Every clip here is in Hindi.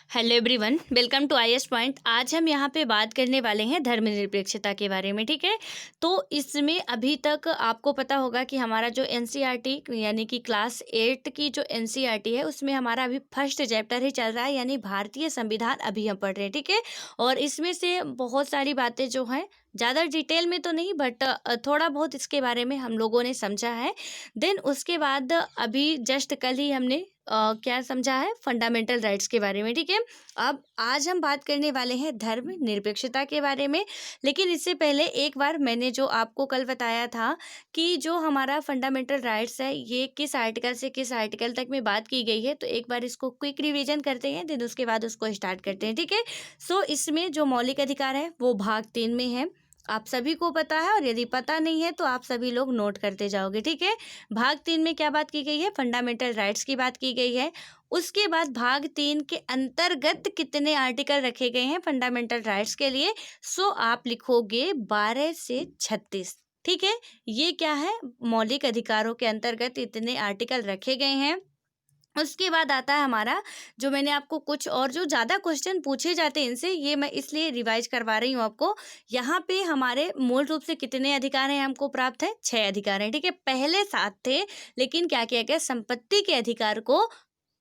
Hello everyone, welcome to IAS point. आज हम यहाँ पे बात करने वाले हैं धर्मनिरपेक्षता के बारे में। ठीक है, तो इसमें अभी तक आपको पता होगा कि हमारा जो एनसीईआरटी यानी कि क्लास 8 की जो एनसीईआरटी है उसमें हमारा अभी फर्स्ट चैप्टर ही चल रहा है, यानी भारतीय संविधान अभी हम पढ़ रहे हैं। ठीक है, और इसमें से बहुत सारी बातें जो हैं ज़्यादा डिटेल में तो नहीं, बट थोड़ा बहुत इसके बारे में हम लोगों ने समझा है। देन उसके बाद अभी जस्ट कल ही हमने क्या समझा है, फंडामेंटल राइट्स के बारे में। ठीक है, अब आज हम बात करने वाले हैं धर्म निरपेक्षता के बारे में। लेकिन इससे पहले एक बार मैंने जो आपको कल बताया था कि जो हमारा फंडामेंटल राइट्स है ये किस आर्टिकल से किस आर्टिकल तक में बात की गई है, तो एक बार इसको क्विक रिवीजन करते हैं, देन उसके बाद उसको स्टार्ट करते हैं। ठीक है, सो इसमें जो मौलिक अधिकार है वो भाग 3 में है, आप सभी को पता है, और यदि पता नहीं है तो आप सभी लोग नोट करते जाओगे। ठीक है, भाग 3 में क्या बात की गई है, फंडामेंटल राइट्स की बात की गई है। उसके बाद भाग 3 के अंतर्गत कितने आर्टिकल रखे गए हैं फंडामेंटल राइट्स के लिए, सो आप लिखोगे 12 से 36। ठीक है, ये क्या है, मौलिक अधिकारों के अंतर्गत इतने आर्टिकल रखे गए हैं। उसके बाद आता है हमारा, जो मैंने आपको कुछ और जो ज़्यादा क्वेश्चन पूछे जाते हैं इनसे, ये मैं इसलिए रिवाइज करवा रही हूँ आपको। यहाँ पे हमारे मूल रूप से कितने अधिकार हैं हमको प्राप्त है, 6 अधिकार हैं। ठीक है, पहले 7 थे, लेकिन क्या किया गया, संपत्ति के अधिकार को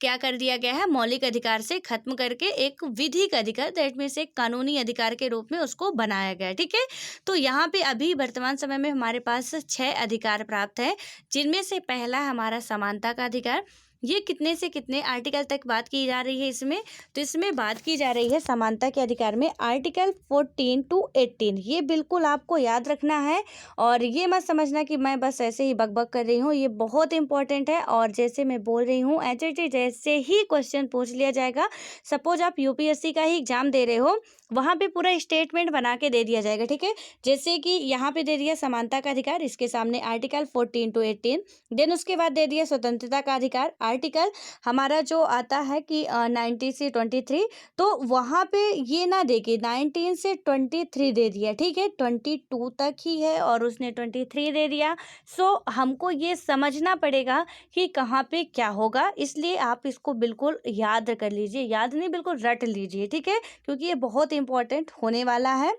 क्या कर दिया गया है, मौलिक अधिकार से खत्म करके एक विधिक अधिकार, दैट मीन्स एक कानूनी अधिकार के रूप में उसको बनाया गया है। ठीक है, तो यहाँ पे अभी वर्तमान समय में हमारे पास 6 अधिकार प्राप्त है, जिनमें से पहला हमारा समानता का अधिकार। ये कितने से कितने आर्टिकल तक बात की जा रही है इसमें, तो इसमें बात की जा रही है समानता के अधिकार में आर्टिकल 14 to 18। ये बिल्कुल आपको याद रखना है, और ये मत समझना कि मैं बस ऐसे ही बकबक कर रही हूँ, ये बहुत इंपॉर्टेंट है। और जैसे मैं बोल रही हूँ एचएटी जैसे ही क्वेश्चन पूछ लिया जाएगा, सपोज आप यूपीएससी का ही एग्जाम दे रहे हो, वहाँ पे पूरा स्टेटमेंट बना के दे दिया जाएगा। ठीक है, जैसे कि यहाँ पे दे दिया समानता का अधिकार, इसके सामने आर्टिकल 14 to 18, देन उसके बाद दे दिया स्वतंत्रता का अधिकार, आर्टिकल हमारा जो आता है कि 19 से 23, तो वहाँ पे ये ना देके 19 से 23 दे दिया। ठीक है, 22 तक ही है और उसने 23 दे दिया। सो हमको ये समझना पड़ेगा कि कहाँ पे क्या होगा, इसलिए आप इसको बिल्कुल याद कर लीजिए, याद नहीं बिल्कुल रट लीजिए। ठीक है, क्योंकि ये बहुत इंपॉर्टेंट होने वाला है।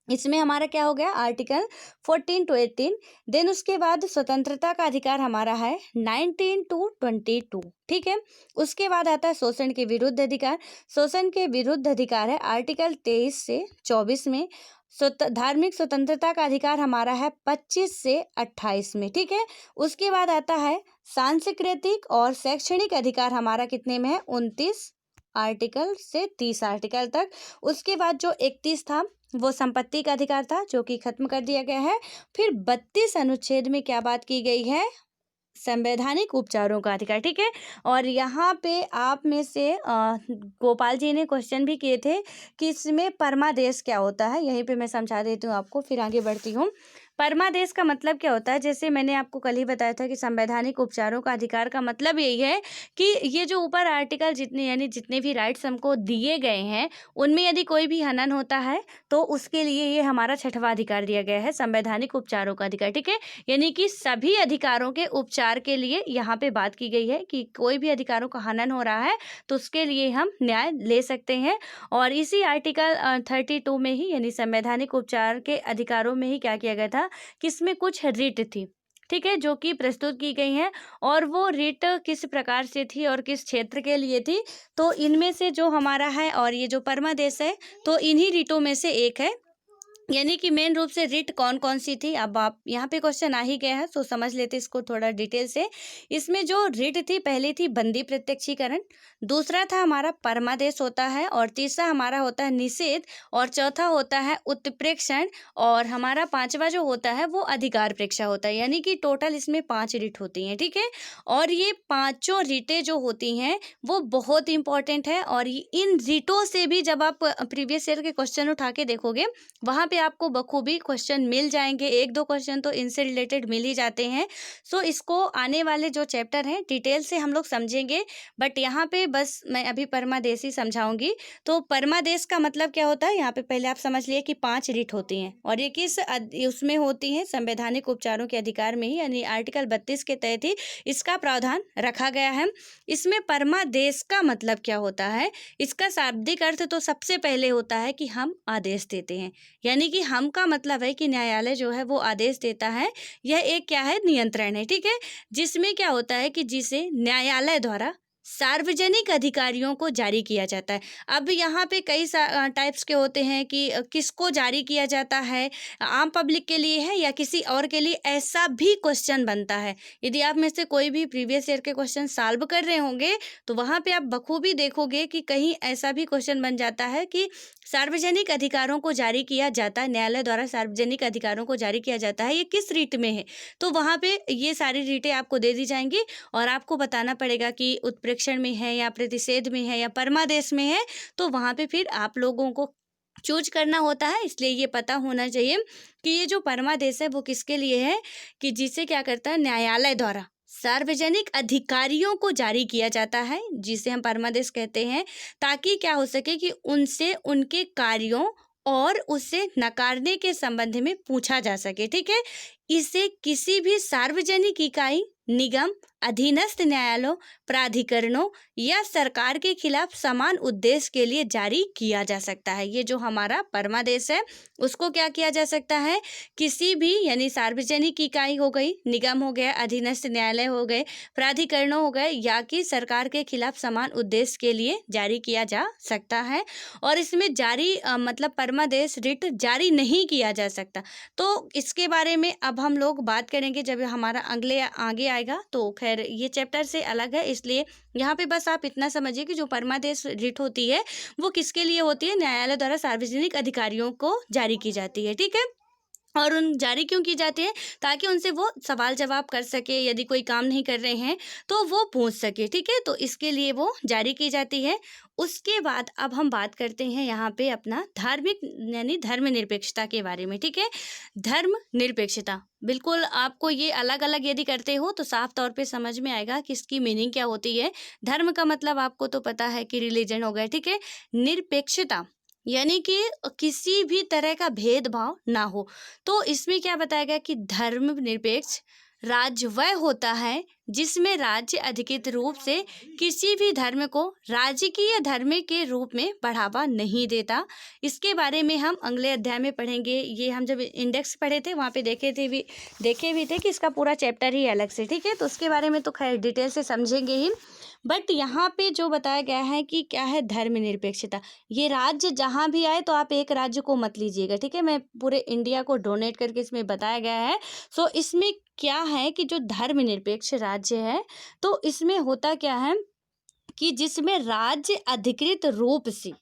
इसमें हमारा क्या हो गया, आर्टिकल 14 to 18। देन उसके बाद स्वतंत्रता का अधिकार हमारा है 19 to 22। ठीक है, उसके बाद आता है शोषण के विरुद्ध अधिकार। शोषण के विरुद्ध अधिकार है आर्टिकल 23 से 24 में। धार्मिक स्वतंत्रता का अधिकार हमारा है 25 से 28 में। ठीक है, उसके बाद आता है सांस्कृतिक और शैक्षणिक अधिकार हमारा कितने में है, 29 आर्टिकल से 30 आर्टिकल तक। उसके बाद जो 31 था वो संपत्ति का अधिकार था, जो कि खत्म कर दिया गया है। फिर 32 अनुच्छेद में क्या बात की गई है, संवैधानिक उपचारों का अधिकार। ठीक है, और यहाँ पे आप में से गोपाल जी ने क्वेश्चन भी किए थे कि इसमें परमादेश क्या होता है, यहीं पे मैं समझा देती हूँ आपको, फिर आगे बढ़ती हूँ। परमादेश का मतलब क्या होता है, जैसे मैंने आपको कल ही बताया था कि संवैधानिक उपचारों का अधिकार का मतलब यही है कि ये जो ऊपर आर्टिकल जितने यानी जितने भी राइट्स हमको दिए गए हैं, उनमें यदि कोई भी हनन होता है तो उसके लिए ये हमारा 6वां अधिकार दिया गया है, संवैधानिक उपचारों का अधिकार। ठीक है, यानी कि सभी अधिकारों के उपचार के लिए यहाँ पे बात की गई है कि कोई भी अधिकारों का हनन हो रहा है तो उसके लिए हम न्याय ले सकते हैं। और इसी आर्टिकल 32 में ही, यानी संवैधानिक उपचार के अधिकारों में ही क्या किया गया था कि इसमें कुछ रिट थी। ठीक है, जो कि प्रस्तुत की गई हैं, और वो रिट किस प्रकार से थी और किस क्षेत्र के लिए थी, तो इनमें से जो हमारा है, और ये जो परमादेश है तो इन्हीं रिटों में से एक है। यानी कि मेन रूप से रिट कौन कौन सी थी, अब आप यहाँ पे क्वेश्चन आ ही गया है तो समझ लेते इसको थोड़ा डिटेल से। इसमें जो रिट थी, पहली थी बंदी प्रत्यक्षीकरण, दूसरा था हमारा परमादेश होता है, और तीसरा हमारा होता है निषेध, और चौथा होता है उत्प्रेक्षण, और हमारा 5वां जो होता है वो अधिकार प्रेक्षा होता है। यानी कि टोटल इसमें 5 रिट होती हैं। ठीक है, और ये 5 रिटें जो होती हैं वो बहुत इंपॉर्टेंट है, और इन रिटों से भी जब आप प्रीवियस ईयर के क्वेश्चन उठा के देखोगे, वहाँ पे आपको बखूबी क्वेश्चन मिल जाएंगे, 1-2 क्वेश्चन तो इनसे रिलेटेड मिल ही जाते हैं। सो इसको आने वाले जो चैप्टर हैं डिटेल से हम लोग समझेंगे, बट यहाँ पे बस मैं अभी परमादेश ही समझाऊंगी। तो परमादेश का मतलब क्या होता है, यहाँ पे पहले आप समझ लिए कि 5 रीट होती हैं और ये किस उसमें होती हैं, संवैधानिक उपचारों के अधिकार में ही, यानी आर्टिकल 32 के तहत ही इसका प्रावधान रखा गया है। इसमें परमादेश का मतलब क्या होता है, इसका शाब्दिक अर्थ तो सबसे पहले होता है कि हम आदेश देते हैं, यानी कि हम का मतलब है कि न्यायालय जो है वो आदेश देता है। यह एक क्या है, नियंत्रण है, ठीक है, जिसमें क्या होता है कि जिसे न्यायालय द्वारा सार्वजनिक अधिकारियों को जारी किया जाता है। अब यहाँ पे कई टाइप्स के होते हैं कि किसको जारी किया जाता है, आम पब्लिक के लिए है या किसी और के लिए, ऐसा भी क्वेश्चन बनता है। यदि आप में से कोई भी प्रीवियस ईयर के क्वेश्चन सॉल्व कर रहे होंगे तो वहाँ पे आप बखूबी देखोगे कि कहीं ऐसा भी क्वेश्चन बन जाता है कि सार्वजनिक अधिकारों को जारी किया जाता है, न्यायालय द्वारा सार्वजनिक अधिकारों को जारी किया जाता है, ये किस रीट में है। तो वहाँ पे ये सारी रीटें आपको दे दी जाएंगी और आपको बताना पड़ेगा कि उत्प्रेक्षण में है या प्रतिषेध में है या परमादेश में है। तो वहाँ पे फिर आप लोगों को चूज करना होता है, इसलिए ये पता होना चाहिए कि ये जो परमादेश है वो किसके लिए है, कि जिसे क्या करता है, न्यायालय द्वारा सार्वजनिक अधिकारियों को जारी किया जाता है, जिसे हम परमादेश कहते हैं, ताकि क्या हो सके कि उनसे उनके कार्यों और उसे नकारने के संबंध में पूछा जा सके, ठीक है। इसे किसी भी सार्वजनिक इकाई, निगम, अधीनस्थ न्यायालयों, प्राधिकरणों या सरकार के खिलाफ समान उद्देश्य के लिए जारी किया जा सकता है। ये जो हमारा परमादेश है उसको क्या किया जा सकता है, किसी भी, यानी सार्वजनिक इकाई हो गई, निगम हो गया, अधीनस्थ न्यायालय हो गए, प्राधिकरणों हो गए, या कि सरकार के खिलाफ समान उद्देश्य के लिए जारी किया जा सकता है। और इसमें जारी मतलब परमादेश रिट जारी नहीं किया जा सकता। तो इसके बारे में अब हम लोग बात करेंगे जब हमारा अगले आगे आएगा। तो खैर ये चैप्टर से अलग है, इसलिए यहाँ पे बस आप इतना समझिए कि जो परमादेश रिट होती है वो किसके लिए होती है, न्यायालय द्वारा सार्वजनिक अधिकारियों को जारी की जाती है, ठीक है। और उन जारी क्यों की जाती है, ताकि उनसे वो सवाल जवाब कर सके, यदि कोई काम नहीं कर रहे हैं तो वो पूछ सके, ठीक है। तो इसके लिए वो जारी की जाती है। उसके बाद अब हम बात करते हैं यहाँ पे अपना धार्मिक यानी धर्मनिरपेक्षता के बारे में, ठीक है। धर्म निरपेक्षता बिल्कुल आपको ये अलग अलग यदि करते हो तो साफ तौर पे समझ में आएगा कि इसकी मीनिंग क्या होती है। धर्म का मतलब आपको तो पता है कि रिलीजन हो गया, ठीक है। निरपेक्षता यानी कि किसी भी तरह का भेदभाव ना हो। तो इसमें क्या बताया गया कि धर्म निरपेक्ष राज्य वह होता है जिसमें राज्य अधिकृत रूप से किसी भी धर्म को राजकीय धर्म के रूप में बढ़ावा नहीं देता। इसके बारे में हम अगले अध्याय में पढ़ेंगे। ये हम जब इंडेक्स पढ़े थे वहाँ पे देखे भी थे कि इसका पूरा चैप्टर ही अलग से, ठीक है। तो उसके बारे में तो खैर डिटेल से समझेंगे ही, बट यहाँ पे जो बताया गया है कि क्या है धर्मनिरपेक्षता। ये राज्य जहाँ भी आए तो आप एक राज्य को मत लीजिएगा, ठीक है। मैं पूरे इंडिया को डोनेट करके इसमें बताया गया है। सो इसमें क्या है कि जो धर्मनिरपेक्ष राज्य है तो इसमें होता क्या है कि जिसमें राज्य अधिकृत रूप से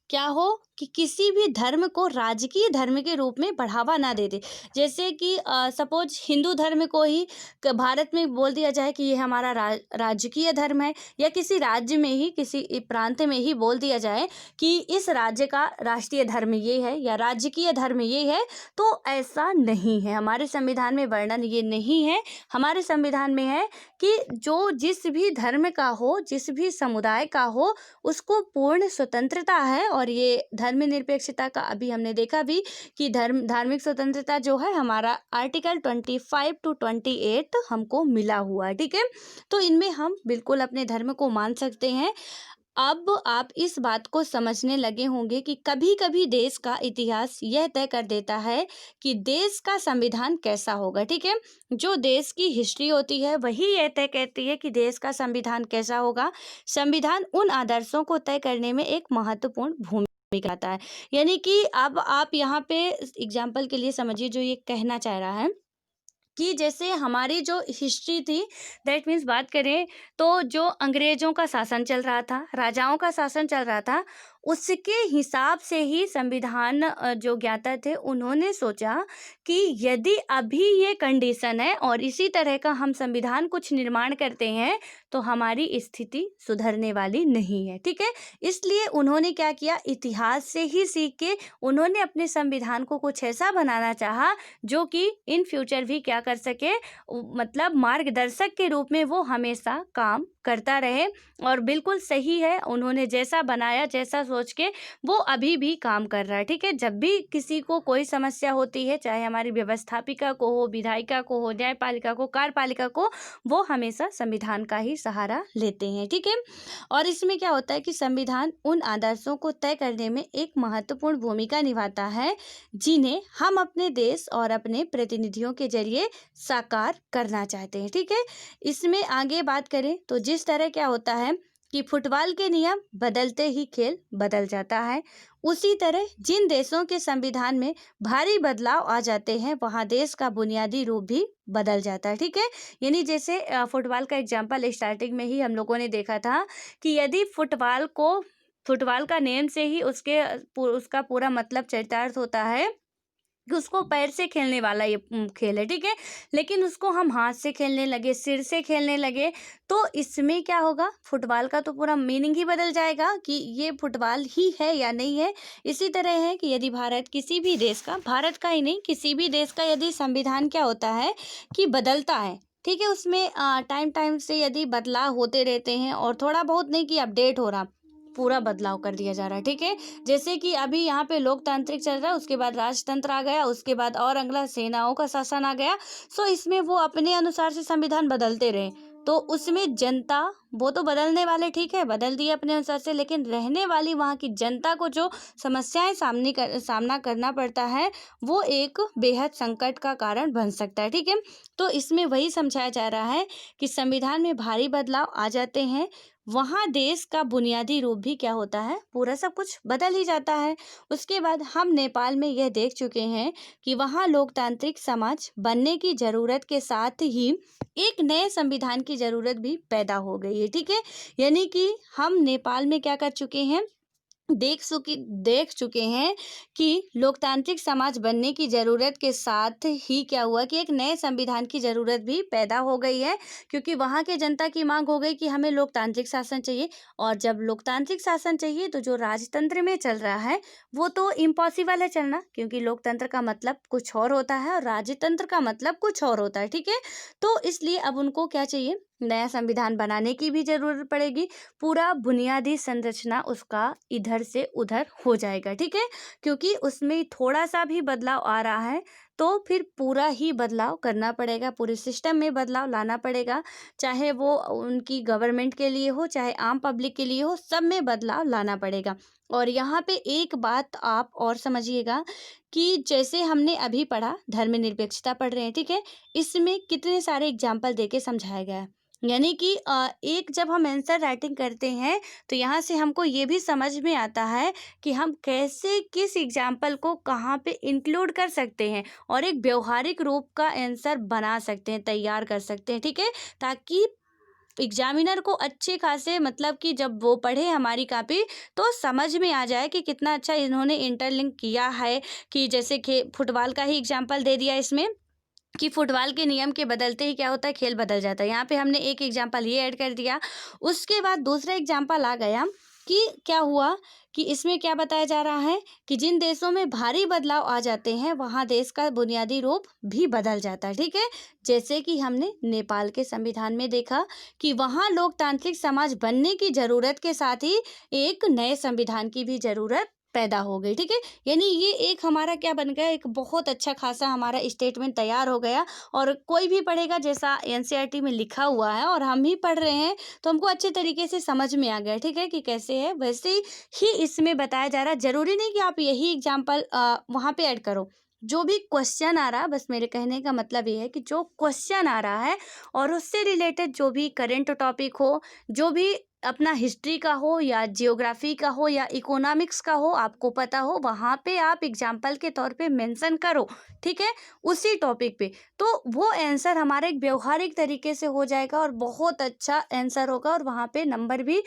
क्या हो कि किसी भी धर्म को राजकीय धर्म के रूप में बढ़ावा ना दे दे। जैसे कि सपोज हिंदू धर्म को ही भारत में बोल दिया जाए कि ये हमारा राजकीय धर्म है, या किसी राज्य में ही, किसी प्रांत में ही बोल दिया जाए कि इस राज्य का राष्ट्रीय धर्म ये है या राजकीय धर्म ये है। तो ऐसा नहीं है, हमारे संविधान में वर्णन ये नहीं है। हमारे संविधान में है कि जो जिस भी धर्म का हो, जिस भी समुदाय का हो, उसको पूर्ण स्वतंत्रता है। और ये धर्मनिरपेक्षता का अभी हमने देखा भी कि धार्मिक स्वतंत्रता जो है हमारा आर्टिकल 25 to 28 हमको मिला हुआ है, ठीक है। तो इनमें हम बिल्कुल अपने धर्म को मान सकते हैं। अब आप इस बात को समझने लगे होंगे कि कभी कभी देश का इतिहास यह तय कर देता है कि देश का संविधान कैसा होगा, ठीक है। जो देश की हिस्ट्री होती है वही यह तय करती है कि देश का संविधान कैसा होगा। संविधान उन आदर्शों को तय करने में एक महत्वपूर्ण भूमिका निभाता है। यानी कि अब आप यहाँ पे एग्जाम्पल के लिए समझिए, जो ये कहना चाह रहा है कि जैसे हमारी जो हिस्ट्री थी, दैट मीन्स बात करें तो जो अंग्रेजों का शासन चल रहा था, राजाओं का शासन चल रहा था, उसके हिसाब से ही संविधान जो ज्ञाता थे उन्होंने सोचा कि यदि अभी ये कंडीशन है और इसी तरह का हम संविधान कुछ निर्माण करते हैं तो हमारी स्थिति सुधरने वाली नहीं है, ठीक है। इसलिए उन्होंने क्या किया, इतिहास से ही सीख के उन्होंने अपने संविधान को कुछ ऐसा बनाना चाहा जो कि इन फ्यूचर भी क्या कर सके, मतलब मार्गदर्शक के रूप में वो हमेशा काम करता रहे। और बिल्कुल सही है, उन्होंने जैसा बनाया, जैसा सोच के वो अभी भी काम कर रहा है, ठीक है। जब भी किसी को कोई समस्या होती है, चाहे हमारी व्यवस्थापिका को हो, विधायिका को हो, न्यायपालिका को, कार्यपालिका को, वो हमेशा संविधान का ही सहारा लेते हैं, ठीक है। और इसमें क्या होता है कि संविधान उन आदर्शों को तय करने में एक महत्वपूर्ण भूमिका निभाता है जिन्हें हम अपने देश और अपने प्रतिनिधियों के जरिए साकार करना चाहते हैं, ठीक है। इसमें आगे बात करें तो जिस तरह क्या होता है कि फुटबॉल के नियम बदलते ही खेल बदल जाता है, उसी तरह जिन देशों के संविधान में भारी बदलाव आ जाते हैं वहाँ देश का बुनियादी रूप भी बदल जाता है, ठीक है। यानी जैसे फुटबॉल का एग्जाम्पल स्टार्टिंग में ही हम लोगों ने देखा था कि यदि फुटबॉल का नेम से ही उसका पूरा मतलब चरितार्थ होता है कि उसको पैर से खेलने वाला ये खेल है, ठीक है। लेकिन उसको हम हाथ से खेलने लगे, सिर से खेलने लगे, तो इसमें क्या होगा, फुटबॉल का तो पूरा मीनिंग ही बदल जाएगा कि ये फुटबॉल ही है या नहीं है। इसी तरह है कि यदि किसी भी देश का, भारत का ही नहीं, किसी भी देश का यदि संविधान क्या होता है कि बदलता है, ठीक है, उसमें टाइम से यदि बदलाव होते रहते हैं और थोड़ा बहुत नहीं कि अपडेट हो रहा, पूरा बदलाव कर दिया जा रहा है, ठीक है। जैसे कि अभी यहाँ पे लोकतांत्रिक चल रहा है, उसके बाद राजतंत्र आ गया, उसके बाद और अगला सेनाओं का शासन आ गया। सो इसमें वो अपने अनुसार से संविधान बदलते रहे, तो उसमें जनता, वो तो बदलने वाले ठीक है, बदल दिए अपने अनुसार से, लेकिन रहने वाली वहाँ की जनता को जो समस्याएं सामना करना पड़ता है वो एक बेहद संकट का कारण बन सकता है, ठीक है। तो इसमें वही समझाया जा रहा है कि संविधान में भारी बदलाव आ जाते हैं, वहाँ देश का बुनियादी रूप भी क्या होता है, पूरा सब कुछ बदल ही जाता है। उसके बाद हम नेपाल में यह देख चुके हैं कि वहाँ लोकतांत्रिक समाज बनने की ज़रूरत के साथ ही एक नए संविधान की ज़रूरत भी पैदा हो गई है, ठीक है। यानी कि हम नेपाल में क्या कर चुके हैं, देख चुके हैं कि लोकतांत्रिक समाज बनने की ज़रूरत के साथ ही क्या हुआ कि एक नए संविधान की ज़रूरत भी पैदा हो गई है, क्योंकि वहाँ के जनता की मांग हो गई कि हमें लोकतांत्रिक शासन चाहिए। और जब लोकतांत्रिक शासन चाहिए तो जो राजतंत्र में चल रहा है वो तो इम्पॉसिबल है चलना, क्योंकि लोकतंत्र का मतलब कुछ और होता है और राजतंत्र का मतलब कुछ और होता है, ठीक है। तो इसलिए अब उनको क्या चाहिए, नया संविधान बनाने की भी ज़रूरत पड़ेगी, पूरा बुनियादी संरचना उसका इधर से उधर हो जाएगा, ठीक है। क्योंकि उसमें थोड़ा सा भी बदलाव आ रहा है तो फिर पूरा ही बदलाव करना पड़ेगा, पूरे सिस्टम में बदलाव लाना पड़ेगा, चाहे वो उनकी गवर्नमेंट के लिए हो, चाहे आम पब्लिक के लिए हो, सब में बदलाव लाना पड़ेगा। और यहाँ पे एक बात आप और समझिएगा कि जैसे हमने अभी पढ़ा, धर्मनिरपेक्षता पढ़ रहे हैं, ठीक है, इसमें कितने सारे एग्जाम्पल देके समझाया गया है। यानी कि एक जब हम आंसर राइटिंग करते हैं तो यहाँ से हमको ये भी समझ में आता है कि हम कैसे किस एग्जाम्पल को कहाँ पे इंक्लूड कर सकते हैं और एक व्यवहारिक रूप का आंसर बना सकते हैं, तैयार कर सकते हैं, ठीक है, ताकि एग्जामिनर को अच्छे खासे, मतलब कि जब वो पढ़े हमारी कॉपी तो समझ में आ जाए कि कितना अच्छा इन्होंने इंटरलिंक किया है। कि जैसे कि फुटबॉल का ही एग्जाम्पल दे दिया इसमें कि फुटबॉल के नियम के बदलते ही क्या होता है, खेल बदल जाता है। यहाँ पे हमने एक एग्जाम्पल ये ऐड कर दिया, उसके बाद दूसरा एग्जाम्पल आ गया कि क्या हुआ कि इसमें क्या बताया जा रहा है कि जिन देशों में भारी बदलाव आ जाते हैं वहाँ देश का बुनियादी रूप भी बदल जाता है, ठीक है। जैसे कि हमने नेपाल के संविधान में देखा कि वहाँ लोकतांत्रिक समाज बनने की ज़रूरत के साथ ही एक नए संविधान की भी ज़रूरत पैदा हो गई, ठीक है। यानी ये एक हमारा क्या बन गया, एक बहुत अच्छा खासा हमारा स्टेटमेंट तैयार हो गया। और कोई भी पढ़ेगा, जैसा एनसीईआरटी में लिखा हुआ है और हम ही पढ़ रहे हैं तो हमको अच्छे तरीके से समझ में आ गया, ठीक है, कि कैसे है। वैसे ही इसमें बताया जा रहा है, ज़रूरी नहीं कि आप यही एग्जाम्पल वहाँ पे ऐड करो। जो भी क्वेश्चन आ रहा है, बस मेरे कहने का मतलब ये है कि जो क्वेश्चन आ रहा है और उससे रिलेटेड जो भी करेंट टॉपिक हो, जो भी अपना हिस्ट्री का हो या जियोग्राफी का हो या इकोनॉमिक्स का हो, आपको पता हो, वहाँ पे आप एग्जाम्पल के तौर पे मेंशन करो, ठीक है, उसी टॉपिक पे। तो वो आंसर हमारे एक व्यवहारिक तरीके से हो जाएगा और बहुत अच्छा आंसर होगा और वहाँ पे नंबर भी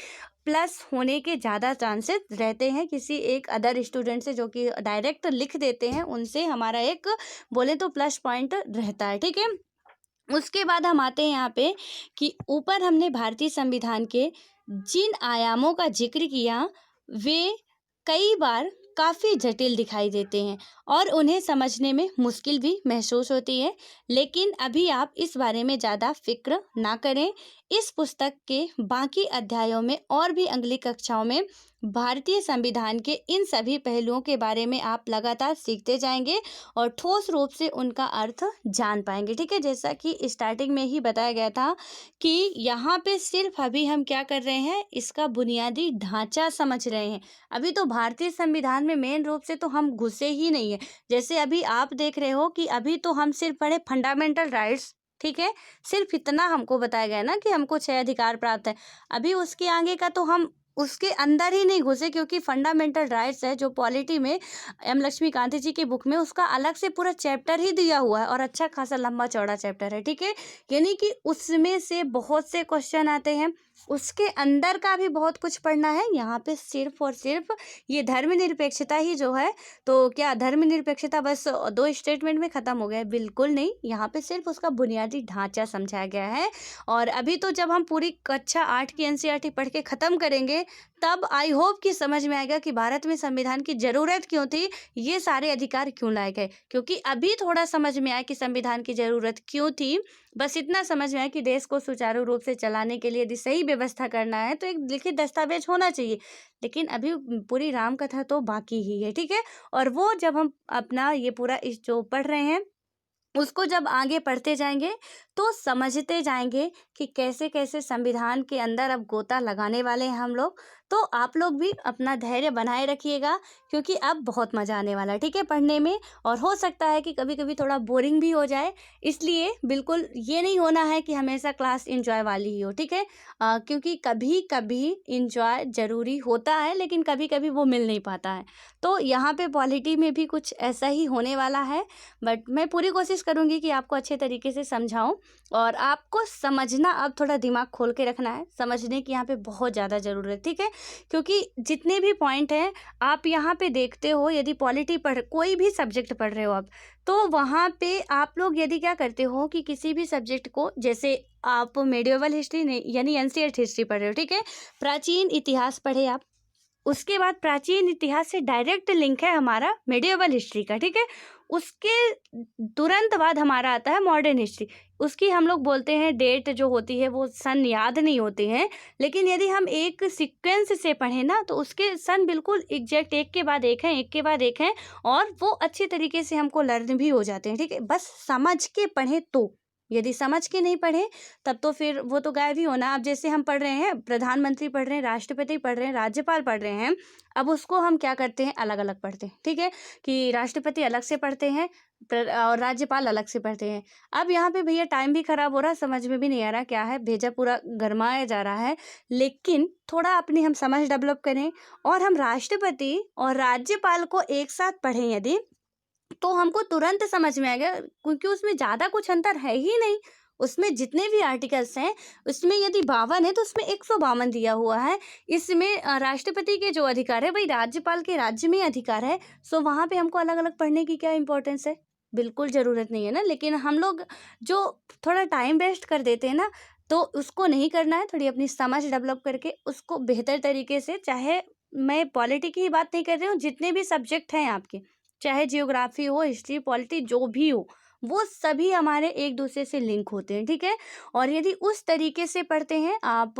प्लस होने के ज़्यादा चांसेस रहते हैं किसी एक अदर स्टूडेंट से जो कि डायरेक्ट लिख देते हैं, उनसे हमारा एक बोले तो प्लस पॉइंट रहता है, ठीक है। उसके बाद हम आते हैं यहाँ पे कि ऊपर हमने भारतीय संविधान के जिन आयामों का जिक्र किया वे कई बार काफ़ी जटिल दिखाई देते हैं और उन्हें समझने में मुश्किल भी महसूस होती है। लेकिन अभी आप इस बारे में ज़्यादा फिक्र ना करें। इस पुस्तक के बाकी अध्यायों में और भी अगली कक्षाओं में भारतीय संविधान के इन सभी पहलुओं के बारे में आप लगातार सीखते जाएंगे और ठोस रूप से उनका अर्थ जान पाएंगे। ठीक है, जैसा कि स्टार्टिंग में ही बताया गया था कि यहाँ पे सिर्फ अभी हम क्या कर रहे हैं, इसका बुनियादी ढांचा समझ रहे हैं। अभी तो भारतीय संविधान में मेन रूप से तो हम घुसे ही नहीं है। जैसे अभी आप देख रहे हो कि अभी तो हम सिर्फ पढ़े फंडामेंटल राइट्स। ठीक है, सिर्फ इतना हमको बताया गया ना कि हमको 6 अधिकार प्राप्त है। अभी उसके आगे का तो हम उसके अंदर ही नहीं घुसे, क्योंकि फंडामेंटल राइट्स है जो पॉलिटी में एम लक्ष्मीकांत जी के बुक में उसका अलग से पूरा चैप्टर ही दिया हुआ है और अच्छा खासा लंबा चौड़ा चैप्टर है। ठीक है, यानी कि उसमें से बहुत से क्वेश्चन आते हैं, उसके अंदर का भी बहुत कुछ पढ़ना है। यहाँ पे सिर्फ और सिर्फ ये धर्मनिरपेक्षता ही जो है, तो क्या धर्मनिरपेक्षता बस 2 स्टेटमेंट में ख़त्म हो गया है? बिल्कुल नहीं, यहाँ पे सिर्फ उसका बुनियादी ढांचा समझाया गया है। और अभी तो जब हम पूरी कक्षा 8 की एनसीईआरटी पढ़ के ख़त्म करेंगे तब आई होप कि समझ में आएगा कि भारत में संविधान की ज़रूरत क्यों थी, ये सारे अधिकार क्यों लाए गए। क्योंकि अभी थोड़ा समझ में आया कि संविधान की ज़रूरत क्यों थी। बस इतना समझ में आया कि देश को सुचारू रूप से चलाने के लिए यदि सही व्यवस्था करना है तो एक लिखित दस्तावेज होना चाहिए। लेकिन अभी पूरी राम कथा तो बाकी ही है। ठीक है, और वो जब हम अपना ये पूरा इस जो पढ़ रहे हैं उसको जब आगे पढ़ते जाएंगे तो समझते जाएंगे कि कैसे कैसे संविधान के अंदर अब गोता लगाने वाले हैं हम लोग। तो आप लोग भी अपना धैर्य बनाए रखिएगा, क्योंकि अब बहुत मज़ा आने वाला है। ठीक है, पढ़ने में। और हो सकता है कि कभी कभी थोड़ा बोरिंग भी हो जाए, इसलिए बिल्कुल ये नहीं होना है कि हमेशा क्लास इंजॉय वाली ही हो। ठीक है, क्योंकि कभी कभी इंजॉय ज़रूरी होता है, लेकिन कभी कभी वो मिल नहीं पाता है। तो यहाँ पे पॉलिटी में भी कुछ ऐसा ही होने वाला है। बट मैं पूरी कोशिश करूँगी कि आपको अच्छे तरीके से समझाऊँ, और आपको समझना अब थोड़ा दिमाग खोल के रखना है, समझने की यहाँ पे बहुत ज़्यादा ज़रूरत है। ठीक है, क्योंकि जितने भी पॉइंट हैं आप यहाँ पे देखते हो, यदि पॉलिटी पढ़ कोई भी सब्जेक्ट पढ़ रहे हो आप, तो वहाँ पे आप लोग यदि क्या करते हो कि किसी भी सब्जेक्ट को, जैसे आप मेडिएवल हिस्ट्री नहीं यानी एंशिएंट हिस्ट्री पढ़ रहे हो, ठीक है, प्राचीन इतिहास पढ़े आप, उसके बाद प्राचीन इतिहास से डायरेक्ट लिंक है हमारा मेडिएवल हिस्ट्री का। ठीक है, उसके तुरंत बाद हमारा आता है मॉडर्न हिस्ट्री। उसकी हम लोग बोलते हैं डेट जो होती है वो सन याद नहीं होते हैं, लेकिन यदि हम एक सीक्वेंस से पढ़ें ना तो उसके सन बिल्कुल एग्जैक्ट एक के बाद एक हैं, एक के बाद एक हैं, और वो अच्छी तरीके से हमको लर्न भी हो जाते हैं। ठीक है, बस समझ के पढ़ें तो। यदि समझ के नहीं पढ़े तब तो फिर वो तो गायब ही होना। अब जैसे हम पढ़ रहे हैं, प्रधानमंत्री पढ़ रहे हैं, राष्ट्रपति पढ़ रहे हैं, राज्यपाल पढ़ रहे हैं, अब उसको हम क्या करते हैं, अलग अलग पढ़ते हैं। ठीक है, कि राष्ट्रपति अलग से पढ़ते हैं और राज्यपाल अलग से पढ़ते हैं। अब यहाँ पे भैया टाइम भी खराब हो रहा है, समझ में भी नहीं आ रहा क्या है, भेजा पूरा गरमाया जा रहा है। लेकिन थोड़ा अपनी हम समझ डेवलप करें और हम राष्ट्रपति और राज्यपाल को एक साथ पढ़ें यदि, तो हमको तुरंत समझ में आएगा, क्योंकि उसमें ज़्यादा कुछ अंतर है ही नहीं। उसमें जितने भी आर्टिकल्स हैं उसमें यदि 52 है तो उसमें 152 दिया हुआ है। इसमें राष्ट्रपति के जो अधिकार है वही राज्यपाल के राज्य में अधिकार है। सो वहाँ पे हमको अलग अलग पढ़ने की क्या इंपॉर्टेंस है, बिल्कुल ज़रूरत नहीं है ना। लेकिन हम लोग जो थोड़ा टाइम वेस्ट कर देते हैं ना, तो उसको नहीं करना है। थोड़ी अपनी समझ डेवलप करके उसको बेहतर तरीके से, चाहे मैं पॉलिटी की ही बात नहीं कर रही हूँ, जितने भी सब्जेक्ट हैं आपके, चाहे जियोग्राफी हो, हिस्ट्री, पॉलिटी, जो भी हो, वो सभी हमारे एक दूसरे से लिंक होते हैं। ठीक है, और यदि उस तरीके से पढ़ते हैं आप,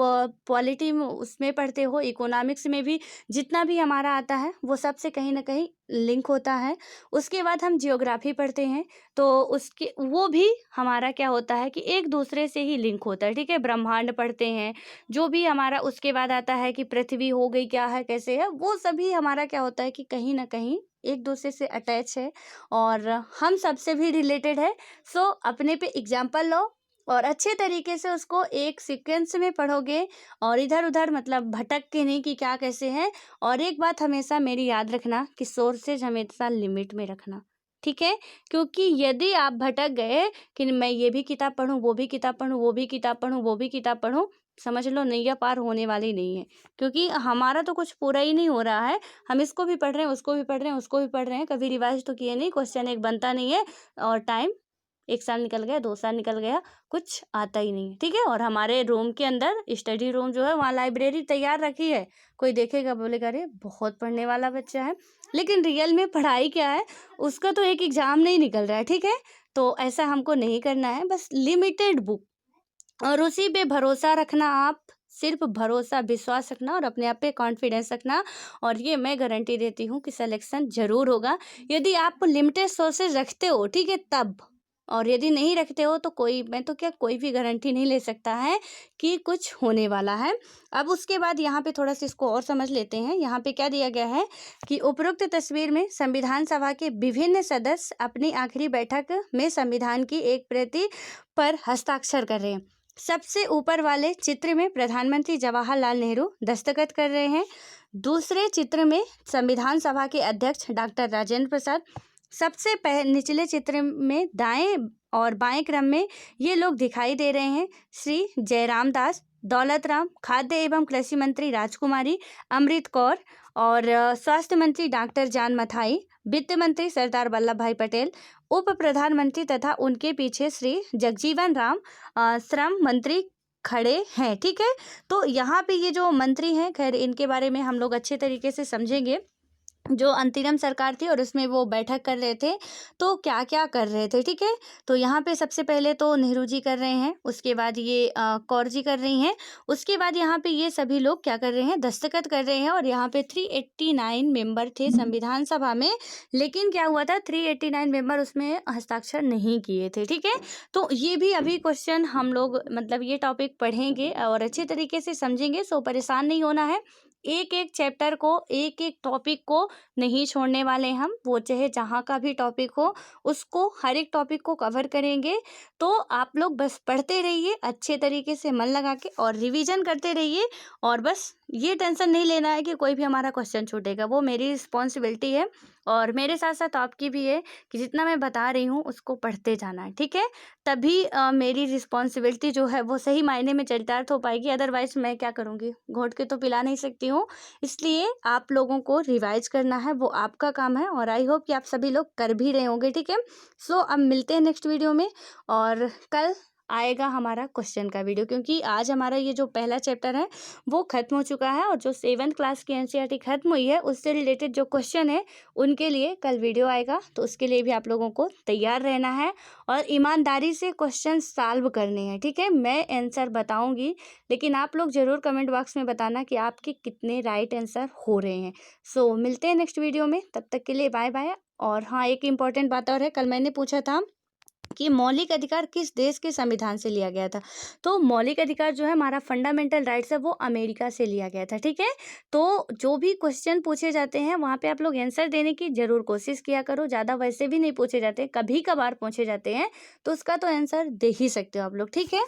पॉलिटी में उसमें पढ़ते हो, इकोनॉमिक्स में भी जितना भी हमारा आता है वो सब से कहीं ना कहीं लिंक होता है। उसके बाद हम जियोग्राफी पढ़ते हैं तो उसके वो भी हमारा क्या होता है कि एक दूसरे से ही लिंक होता है। ठीक है, ब्रह्मांड पढ़ते हैं, जो भी हमारा उसके बाद आता है कि पृथ्वी हो गई, क्या है, कैसे है, वो सभी हमारा क्या होता है कि कहीं ना कहीं एक दूसरे से अटैच है और हम सबसे भी रिलेटेड है। सो अपने पे एग्जाम्पल लो और अच्छे तरीके से उसको एक सीक्वेंस में पढ़ोगे, और इधर उधर मतलब भटक के नहीं कि क्या कैसे है। और एक बात हमेशा मेरी याद रखना कि सोर्सेज हमेशा लिमिट में रखना। ठीक है, क्योंकि यदि आप भटक गए कि मैं ये भी किताब पढूं, वो भी किताब पढूं, वो भी किताब पढूं, वो भी किताब पढूं, समझ लो नैया पार होने वाली नहीं है। क्योंकि हमारा तो कुछ पूरा ही नहीं हो रहा है, हम इसको भी पढ़ रहे हैं, उसको भी पढ़ रहे हैं, उसको भी पढ़ रहे हैं, कभी रिवाइज तो किए नहीं, क्वेश्चन एक बनता नहीं है और टाइम 1 साल निकल गया, 2 साल निकल गया, कुछ आता ही नहीं, ठीक है। और हमारे रूम के अंदर स्टडी रूम जो है वहाँ लाइब्रेरी तैयार रखी है, कोई देखेगा बोलेगा अरे बहुत पढ़ने वाला बच्चा है, लेकिन रियल में पढ़ाई क्या है उसका तो एक एग्ज़ाम नहीं निकल रहा है, ठीक है। तो ऐसा हमको नहीं करना है, बस लिमिटेड बुक और उसी पे भरोसा रखना, आप सिर्फ भरोसा विश्वास रखना और अपने आप पे कॉन्फिडेंस रखना, और ये मैं गारंटी देती हूँ कि सिलेक्शन ज़रूर होगा यदि आप लिमिटेड सोर्सेज रखते हो, ठीक है, तब। और यदि नहीं रखते हो तो मैं तो क्या कोई भी गारंटी नहीं ले सकता है कि कुछ होने वाला है। अब उसके बाद यहाँ पे थोड़ा सा इसको और समझ लेते हैं। यहाँ पे क्या दिया गया है कि उपरोक्त तस्वीर में संविधान सभा के विभिन्न सदस्य अपनी आखिरी बैठक में संविधान की एक प्रति पर हस्ताक्षर कर रहे हैं। सबसे ऊपर वाले चित्र में प्रधानमंत्री जवाहरलाल नेहरू दस्तखत कर रहे हैं। दूसरे चित्र में संविधान सभा के अध्यक्ष डॉक्टर राजेंद्र प्रसाद। सबसे निचले चित्र में दाएं और बाएं क्रम में ये लोग दिखाई दे रहे हैं। श्री जयराम दास, दौलत राम, खाद्य एवं कृषि मंत्री राजकुमारी अमृत कौर और स्वास्थ्य मंत्री डॉक्टर जान मथाई, वित्त मंत्री सरदार वल्लभ भाई पटेल, उप प्रधानमंत्री तथा उनके पीछे श्री जगजीवन राम श्रम मंत्री खड़े हैं, ठीक है। तो यहाँ पे ये जो मंत्री हैं, खैर इनके बारे में हम लोग अच्छे तरीके से समझेंगे। जो अंतरिम सरकार थी और उसमें वो बैठक कर रहे थे, तो क्या क्या कर रहे थे, ठीक है। तो यहाँ पे सबसे पहले तो नेहरू जी कर रहे हैं, उसके बाद ये कौर जी कर रही हैं, उसके बाद यहाँ पे ये सभी लोग क्या कर रहे हैं, दस्तखत कर रहे हैं। और यहाँ पे 389 मेंबर थे संविधान सभा में, लेकिन क्या हुआ था 389 मेंबर उसमें हस्ताक्षर नहीं किए थे, ठीक है। तो ये भी अभी क्वेश्चन हम लोग मतलब ये टॉपिक पढ़ेंगे और अच्छे तरीके से समझेंगे, सो परेशान नहीं होना है। एक एक चैप्टर को, एक एक टॉपिक को नहीं छोड़ने वाले हम, वो चाहे जहाँ का भी टॉपिक हो उसको, हर एक टॉपिक को कवर करेंगे। तो आप लोग बस पढ़ते रहिए अच्छे तरीके से मन लगा के और रिवीजन करते रहिए, और बस ये टेंशन नहीं लेना है कि कोई भी हमारा क्वेश्चन छूटेगा, वो मेरी रिस्पॉन्सिबिलिटी है और मेरे साथ साथ आपकी भी है कि जितना मैं बता रही हूँ उसको पढ़ते जाना है, ठीक है। तभी मेरी रिस्पॉन्सिबिलिटी जो है वो सही मायने में चरितार्थ हो पाएगी, अदरवाइज मैं क्या करूँगी, घोट के तो पिला नहीं सकती हूँ। इसलिए आप लोगों को रिवाइज करना है, वो आपका काम है, और आई होप कि आप सभी लोग कर भी रहे होंगे, ठीक है। सो अब मिलते हैं नेक्स्ट वीडियो में, और कल आएगा हमारा क्वेश्चन का वीडियो, क्योंकि आज हमारा ये जो पहला चैप्टर है वो खत्म हो चुका है, और जो 7th क्लास की एनसीईआरटी खत्म हुई है उससे रिलेटेड जो क्वेश्चन है उनके लिए कल वीडियो आएगा। तो उसके लिए भी आप लोगों को तैयार रहना है और ईमानदारी से क्वेश्चन सॉल्व करने हैं, ठीक है। मैं आंसर बताऊंगी, लेकिन आप लोग ज़रूर कमेंट बॉक्स में बताना कि आपके कितने राइट आंसर हो रहे हैं। सो मिलते हैं नेक्स्ट वीडियो में, तब तक के लिए बाय बाय। और हाँ, एक इम्पॉर्टेंट बात और है, कल मैंने पूछा था कि मौलिक अधिकार किस देश के संविधान से लिया गया था। तो मौलिक अधिकार जो है हमारा फंडामेंटल राइट्स है, वो अमेरिका से लिया गया था, ठीक है। तो जो भी क्वेश्चन पूछे जाते हैं वहाँ पे आप लोग आंसर देने की जरूर कोशिश किया करो, ज़्यादा वैसे भी नहीं पूछे जाते, कभी कभार पूछे जाते हैं, तो उसका तो आंसर दे ही सकते हो आप लोग, ठीक है।